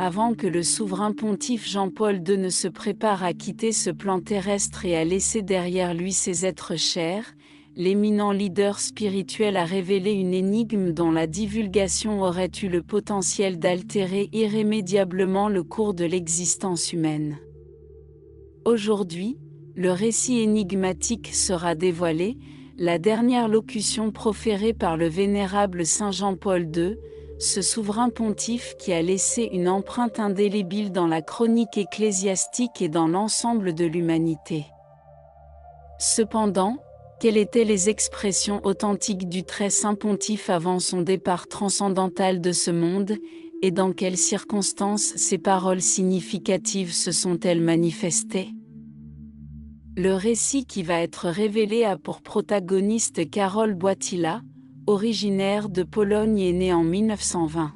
avant que le souverain pontife Jean-Paul II ne se prépare à quitter ce plan terrestre et à laisser derrière lui ses êtres chers, l'éminent leader spirituel a révélé une énigme dont la divulgation aurait eu le potentiel d'altérer irrémédiablement le cours de l'existence humaine. Aujourd'hui, le récit énigmatique sera dévoilé, la dernière locution proférée par le vénérable Saint Jean-Paul II, ce souverain pontife qui a laissé une empreinte indélébile dans la chronique ecclésiastique et dans l'ensemble de l'humanité. Cependant, quelles étaient les expressions authentiques du très saint pontife avant son départ transcendantal de ce monde, et dans quelles circonstances ces paroles significatives se sont-elles manifestées ? Le récit qui va être révélé a pour protagoniste Karol Wojtyła, originaire de Pologne et né en 1920.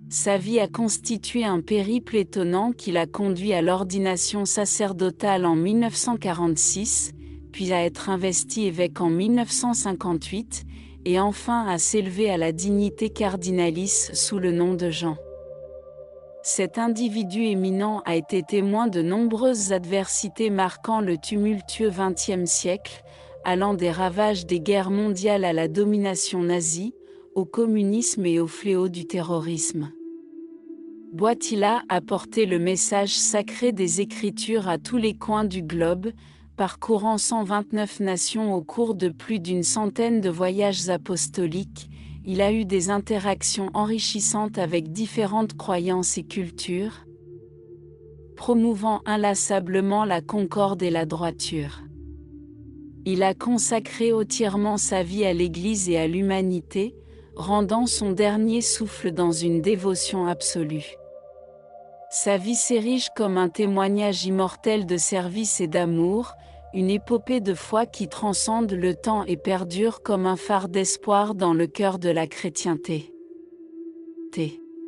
Sa vie a constitué un périple étonnant qui l'a conduit à l'ordination sacerdotale en 1946, puis à être investi évêque en 1958, et enfin à s'élever à la dignité cardinalice sous le nom de Jean. Cet individu éminent a été témoin de nombreuses adversités marquant le tumultueux XXe siècle, allant des ravages des guerres mondiales à la domination nazie, au communisme et au fléau du terrorisme. Wojtyła a porté le message sacré des Écritures à tous les coins du globe, parcourant 129 nations au cours de plus d'une centaine de voyages apostoliques. Il a eu des interactions enrichissantes avec différentes croyances et cultures, promouvant inlassablement la concorde et la droiture. Il a consacré entièrement sa vie à l'Église et à l'humanité, rendant son dernier souffle dans une dévotion absolue. Sa vie s'érige comme un témoignage immortel de service et d'amour, une épopée de foi qui transcende le temps et perdure comme un phare d'espoir dans le cœur de la chrétienté.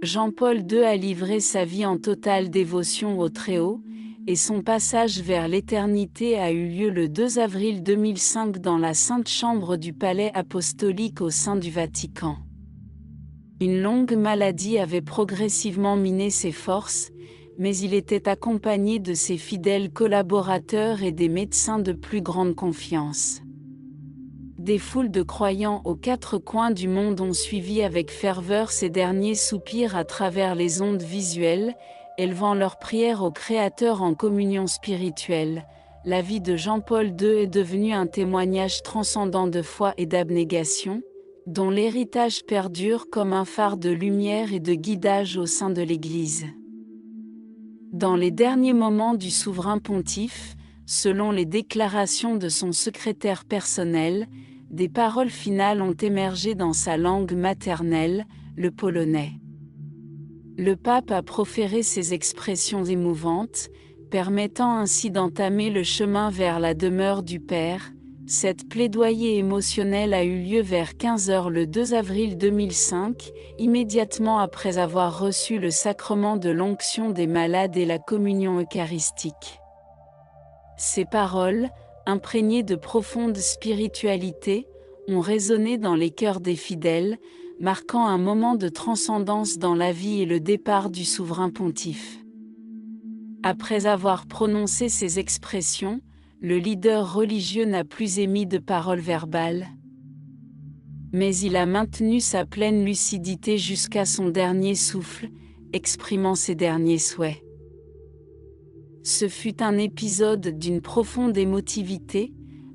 Jean-Paul II a livré sa vie en totale dévotion au Très-Haut, et son passage vers l'éternité a eu lieu le 2 avril 2005 dans la Sainte Chambre du Palais apostolique au sein du Vatican. Une longue maladie avait progressivement miné ses forces, mais il était accompagné de ses fidèles collaborateurs et des médecins de plus grande confiance. Des foules de croyants aux quatre coins du monde ont suivi avec ferveur ces derniers soupirs à travers les ondes visuelles, élevant leurs prières au Créateur en communion spirituelle. La vie de Jean-Paul II est devenue un témoignage transcendant de foi et d'abnégation, dont l'héritage perdure comme un phare de lumière et de guidage au sein de l'Église. Dans les derniers moments du souverain pontife, selon les déclarations de son secrétaire personnel, des paroles finales ont émergé dans sa langue maternelle, le polonais. Le pape a proféré ces expressions émouvantes, permettant ainsi d'entamer le chemin vers la demeure du Père. Cette plaidoyer émotionnel a eu lieu vers 15 h le 2 avril 2005, immédiatement après avoir reçu le sacrement de l'onction des malades et la communion eucharistique. Ces paroles, imprégnées de profonde spiritualité, ont résonné dans les cœurs des fidèles, marquant un moment de transcendance dans la vie et le départ du souverain pontife. Après avoir prononcé ces expressions, le leader religieux n'a plus émis de paroles verbales, mais il a maintenu sa pleine lucidité jusqu'à son dernier souffle, exprimant ses derniers souhaits. Ce fut un épisode d'une profonde émotivité,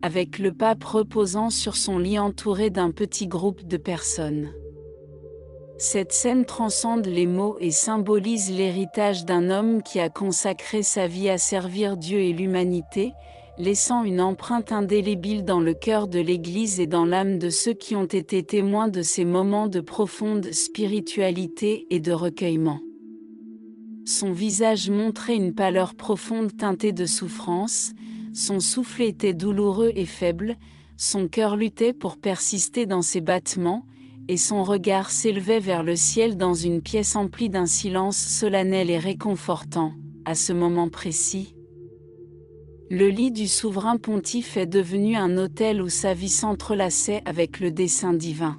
avec le pape reposant sur son lit entouré d'un petit groupe de personnes. Cette scène transcende les mots et symbolise l'héritage d'un homme qui a consacré sa vie à servir Dieu et l'humanité, laissant une empreinte indélébile dans le cœur de l'Église et dans l'âme de ceux qui ont été témoins de ces moments de profonde spiritualité et de recueillement. Son visage montrait une pâleur profonde teintée de souffrance, son souffle était douloureux et faible, son cœur luttait pour persister dans ses battements, et son regard s'élevait vers le ciel dans une pièce emplie d'un silence solennel et réconfortant. À ce moment précis, le lit du souverain pontife est devenu un autel où sa vie s'entrelaçait avec le dessein divin.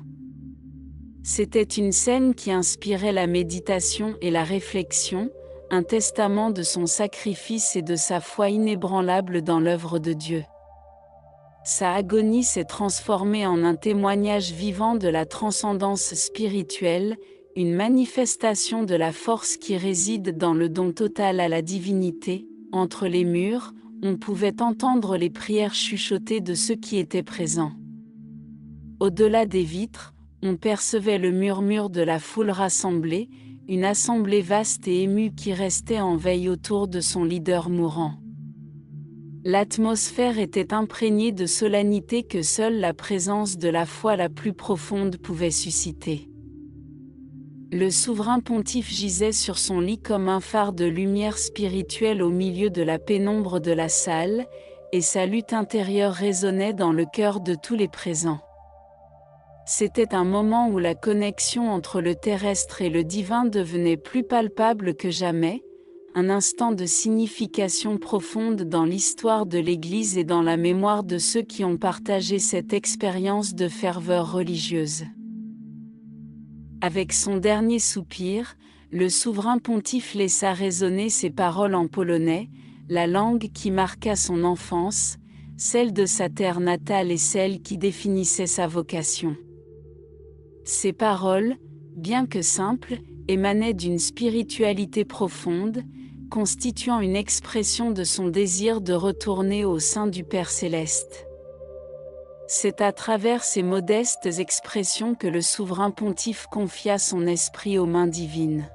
C'était une scène qui inspirait la méditation et la réflexion, un testament de son sacrifice et de sa foi inébranlable dans l'œuvre de Dieu. Sa agonie s'est transformée en un témoignage vivant de la transcendance spirituelle, une manifestation de la force qui réside dans le don total à la divinité. Entre les murs, on pouvait entendre les prières chuchotées de ceux qui étaient présents. Au-delà des vitres, on percevait le murmure de la foule rassemblée, une assemblée vaste et émue qui restait en veille autour de son leader mourant. L'atmosphère était imprégnée de solennité que seule la présence de la foi la plus profonde pouvait susciter. Le souverain pontife gisait sur son lit comme un phare de lumière spirituelle au milieu de la pénombre de la salle, et sa lutte intérieure résonnait dans le cœur de tous les présents. C'était un moment où la connexion entre le terrestre et le divin devenait plus palpable que jamais, un instant de signification profonde dans l'histoire de l'Église et dans la mémoire de ceux qui ont partagé cette expérience de ferveur religieuse. Avec son dernier soupir, le souverain pontife laissa résonner ces paroles en polonais, la langue qui marqua son enfance, celle de sa terre natale et celle qui définissait sa vocation. Ces paroles, bien que simples, émanaient d'une spiritualité profonde, constituant une expression de son désir de retourner au sein du Père céleste. C'est à travers ces modestes expressions que le souverain pontife confia son esprit aux mains divines.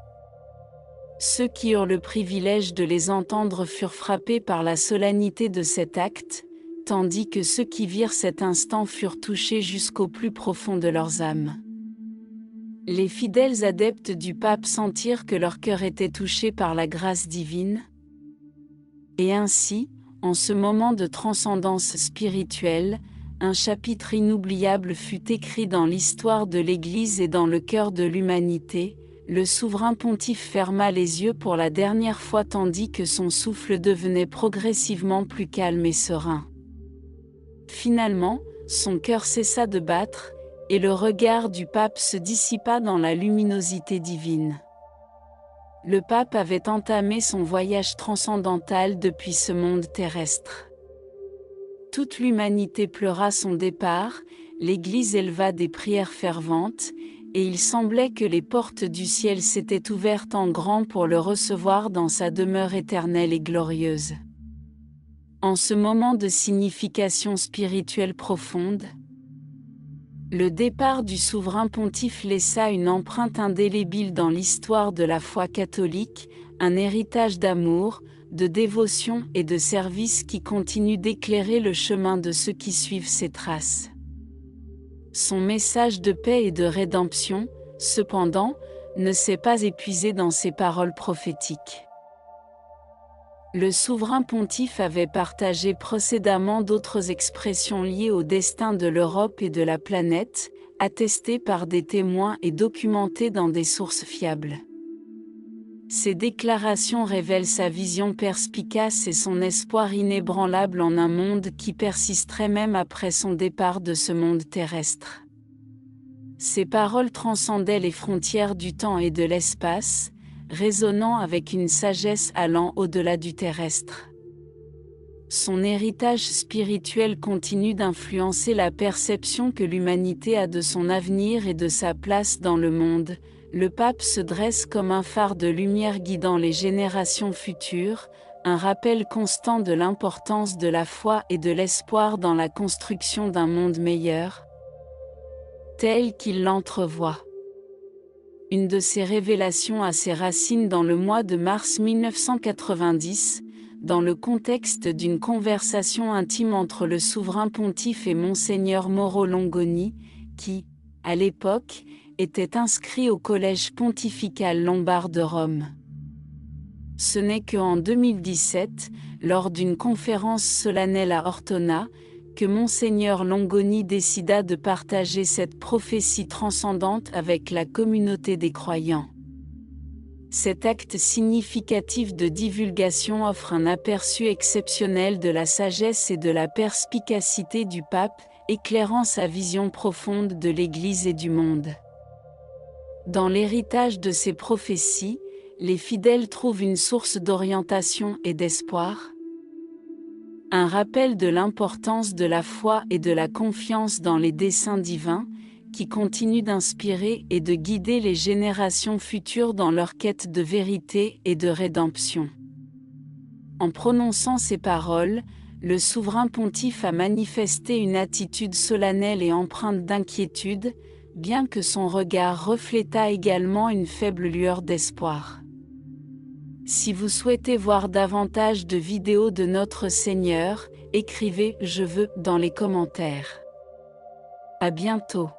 Ceux qui eurent le privilège de les entendre furent frappés par la solennité de cet acte, tandis que ceux qui virent cet instant furent touchés jusqu'au plus profond de leurs âmes. Les fidèles adeptes du pape sentirent que leur cœur était touché par la grâce divine. Et ainsi, en ce moment de transcendance spirituelle, un chapitre inoubliable fut écrit dans l'histoire de l'Église et dans le cœur de l'humanité. Le souverain pontife ferma les yeux pour la dernière fois tandis que son souffle devenait progressivement plus calme et serein. Finalement, son cœur cessa de battre, et le regard du pape se dissipa dans la luminosité divine. Le pape avait entamé son voyage transcendantal depuis ce monde terrestre. Toute l'humanité pleura son départ, l'Église éleva des prières ferventes, et il semblait que les portes du ciel s'étaient ouvertes en grand pour le recevoir dans sa demeure éternelle et glorieuse. En ce moment de signification spirituelle profonde, le départ du souverain pontife laissa une empreinte indélébile dans l'histoire de la foi catholique, un héritage d'amour, de dévotion et de service qui continue d'éclairer le chemin de ceux qui suivent ses traces. Son message de paix et de rédemption, cependant, ne s'est pas épuisé dans ses paroles prophétiques. Le souverain pontife avait partagé précédemment d'autres expressions liées au destin de l'Europe et de la planète, attestées par des témoins et documentées dans des sources fiables. Ces déclarations révèlent sa vision perspicace et son espoir inébranlable en un monde qui persisterait même après son départ de ce monde terrestre. Ces paroles transcendaient les frontières du temps et de l'espace, résonnant avec une sagesse allant au-delà du terrestre. Son héritage spirituel continue d'influencer la perception que l'humanité a de son avenir et de sa place dans le monde. Le pape se dresse comme un phare de lumière guidant les générations futures, un rappel constant de l'importance de la foi et de l'espoir dans la construction d'un monde meilleur, tel qu'il l'entrevoit. Une de ces révélations a ses racines dans le mois de mars 1990, dans le contexte d'une conversation intime entre le souverain pontife et Monseigneur Mauro Longoni, qui, à l'époque, était inscrit au Collège pontifical lombard de Rome. Ce n'est qu'en 2017, lors d'une conférence solennelle à Ortona, que Monseigneur Longoni décida de partager cette prophétie transcendante avec la communauté des croyants. Cet acte significatif de divulgation offre un aperçu exceptionnel de la sagesse et de la perspicacité du pape, éclairant sa vision profonde de l'Église et du monde. Dans l'héritage de ces prophéties, les fidèles trouvent une source d'orientation et d'espoir. Un rappel de l'importance de la foi et de la confiance dans les desseins divins, qui continuent d'inspirer et de guider les générations futures dans leur quête de vérité et de rédemption. En prononçant ces paroles, le souverain pontife a manifesté une attitude solennelle et empreinte d'inquiétude, bien que son regard reflétât également une faible lueur d'espoir. Si vous souhaitez voir davantage de vidéos de notre Seigneur, écrivez « Je veux » dans les commentaires. À bientôt.